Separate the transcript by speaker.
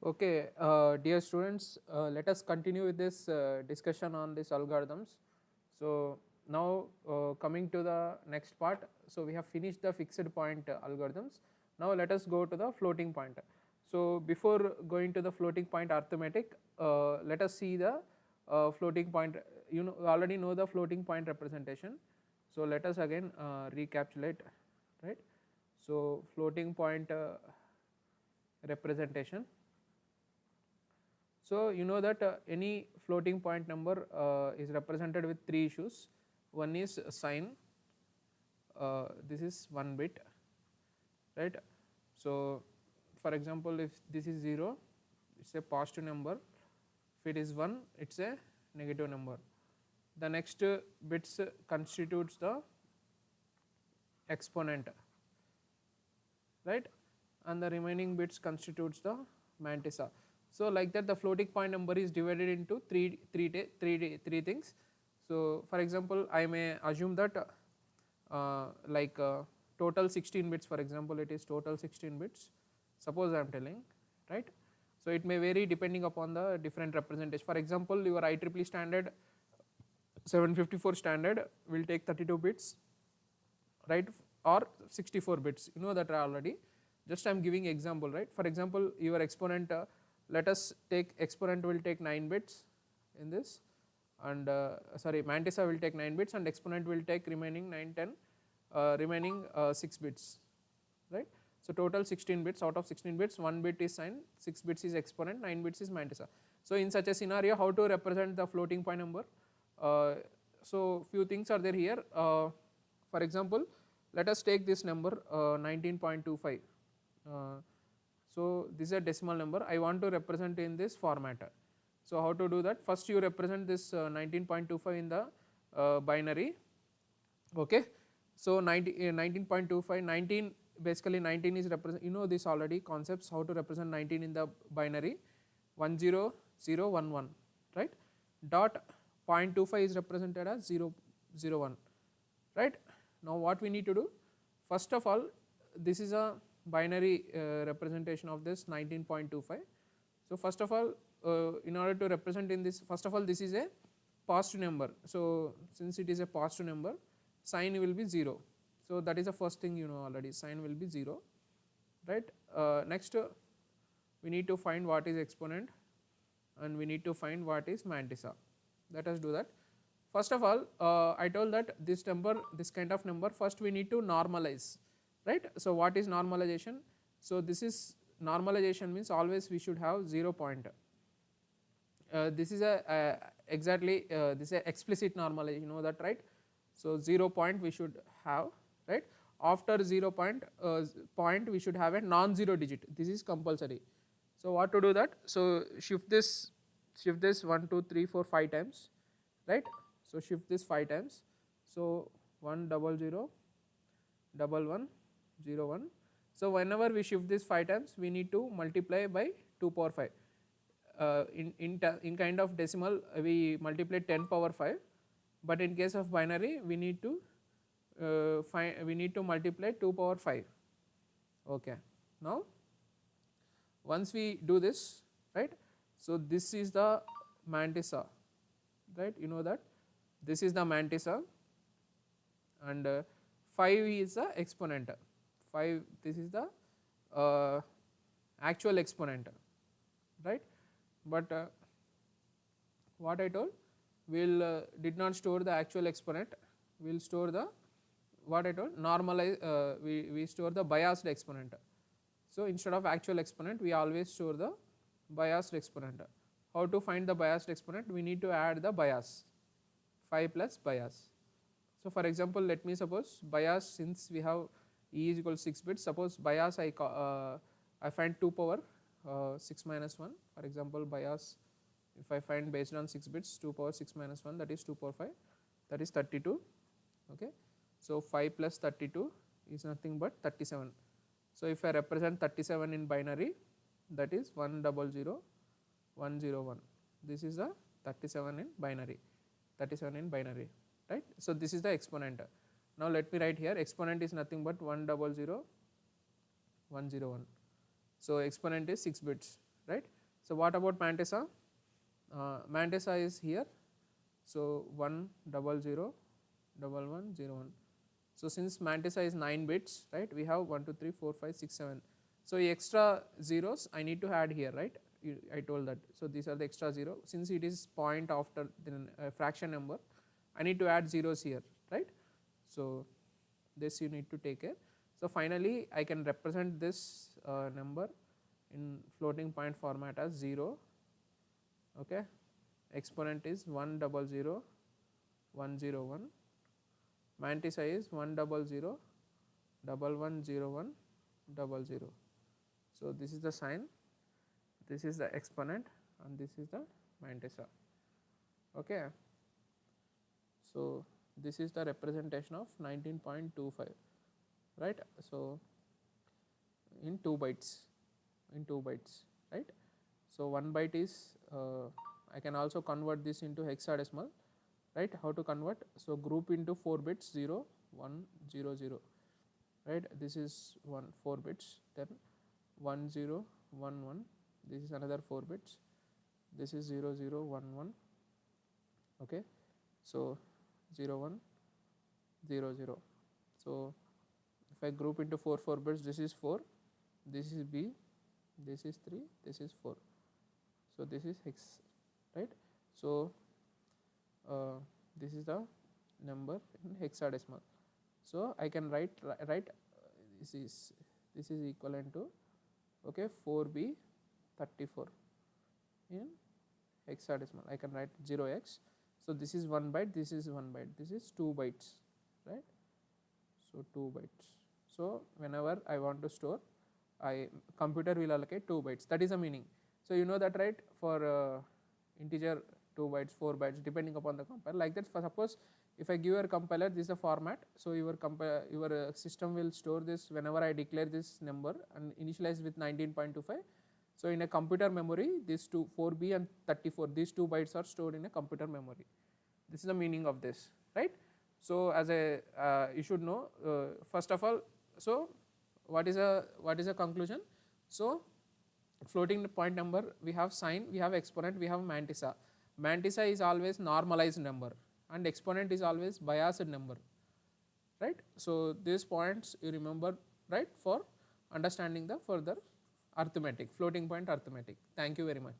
Speaker 1: Okay, dear students, let us continue with this discussion on these algorithms. So now coming to the next part, so we have finished the fixed point algorithms. Now let us go to the floating point. So before going to the floating point arithmetic, let us see the floating point. You already know the floating point representation. So let us again recapitulate, right? So floating point representation. So you know that any floating point number is represented with three issues. One is sign, this is 1 bit, right. So for example, if this is 0, it is a positive number, if it is 1, it is a negative number. The next bits constitutes the exponent, right, and the remaining bits constitutes the mantissa. So like that the floating point number is divided into three things. So for example, I may assume that total 16 bits, for example it is total 16 bits, suppose I am telling, right. So it may vary depending upon the different representation. For example, your IEEE standard 754 standard will take 32 bits, right, or 64 bits, you know that already, just I am giving example, right. For example, your exponent, let us take exponent will take 9 bits in this, and sorry, mantissa will take 9 bits and exponent will take remaining 9, 10, remaining 6 bits, right. So total 16 bits, out of 16 bits 1 bit is sign, 6 bits is exponent, 9 bits is mantissa. So in such a scenario, how to represent the floating point number? So few things are there here. For example, let us take this number 19.25. So this is a decimal number, I want to represent in this format. So how to do that? First you represent this 19.25 in the binary, okay. So 19.25, 19, basically 19 is represent, you know this already concepts, how to represent 19 in the binary, 10011, right. Dot 0.25 is represented as 001, right. Now what we need to do, first of all, this is a binary representation of this 19.25. So first of all, in order to represent in this, first of all this is a positive number, so since it is a positive number, sign will be 0. So that is the first thing, you know already, sign will be 0, right. Next we need to find what is exponent and we need to find what is mantissa. Let us do that. First of all, I told that this number, this kind of number, first we need to normalize, right. So what is normalization? So this is normalization, means always we should have 0 point. This is a exactly this is a explicit normalization, you know that, right. So 0 point we should have, right. After 0 point, we should have a non-zero digit, this is compulsory. So what to do that? So shift this 1 2 3 4 5 times, right. So shift this 5 times, so 1 0 0 1 1 0 1. So whenever we shift this 5 times, we need to multiply by 2 power 5. In kind of decimal we multiply 10 power 5, but in case of binary we need to multiply 2 power 5, okay. Now once we do this, right, so this is the mantissa, right, you know that this is the mantissa, and 5 is the exponent, 5, this is the actual exponent, right. But what I told, we will did not store the actual exponent, we will store the, what I told, normalize, we store the biased exponent. So instead of actual exponent, we always store the biased exponent. How to find the biased exponent? We need to add the bias, 5 plus bias. So for example, let me suppose bias, since we have E is equal to 6 bits, suppose bias I find 2 power 6 minus 1, for example bias, if I find based on 6 bits 2 power 6 minus 1, that is 2 power 5, that is 32, okay. So 5 plus 32 is nothing but 37. So if I represent 37 in binary, that is 100 101, this is the 37 in binary, 37 in binary, right. So this is the exponent. Now let me write here, exponent is nothing but 100 101. So exponent is 6 bits, right. So what about Mantissa? Mantissa is here, so 1 0 0 1 1 0 1. So since Mantissa is 9 bits, right, we have 1 2 3 4 5 6 7. So extra zeros I need to add here, right, I told that. So these are the extra 0, since it is point after the fraction number, I need to add zeros here, right. So this you need to take care. So finally I can represent this number in floating point format as 0, okay, exponent is 1 0 0 1 0 1, Mantissa is 1 0 0 1 1 0 1 0 0. So this is the sign, this is the exponent, and this is the Mantissa, okay. So this is the representation of 19.25, right. So in 2 bytes, right. So 1 byte is I can also convert this into hexadecimal, right. How to convert? So group into 4 bits 0 1 0 0, right. This is 4 bits, then 1 0 1 1, this is another 4 bits, this is 0 0 1 1, okay. So 0 1 0 0. So if I group into 4 bits, this is 4, this is B, this is 3, this is 4. So this is hex, right. So this is the number in hexadecimal. So I can write this is equivalent to, okay, 4B 34 in hexadecimal. I can write 0x. So this is 1 byte, this is 1 byte, this is 2 bytes, right. So 2 bytes. So whenever I want to store, computer will allocate 2 bytes. That is the meaning. So you know that, right, for integer 2 bytes, 4 bytes, depending upon the compiler. Like that, for suppose if I give your compiler this is the format, so your system will store this whenever I declare this number and initialize with 19.25. So in a computer memory, these 4B and 34, these 2 bytes are stored in a computer memory. This is the meaning of this, right. So as a you should know, first of all, so what is a conclusion? So floating point number, we have sign, we have exponent, we have Mantissa. Mantissa is always normalized number and exponent is always biased number, right. So these points you remember, right, for understanding the further arithmetic, floating point arithmetic. Thank you very much.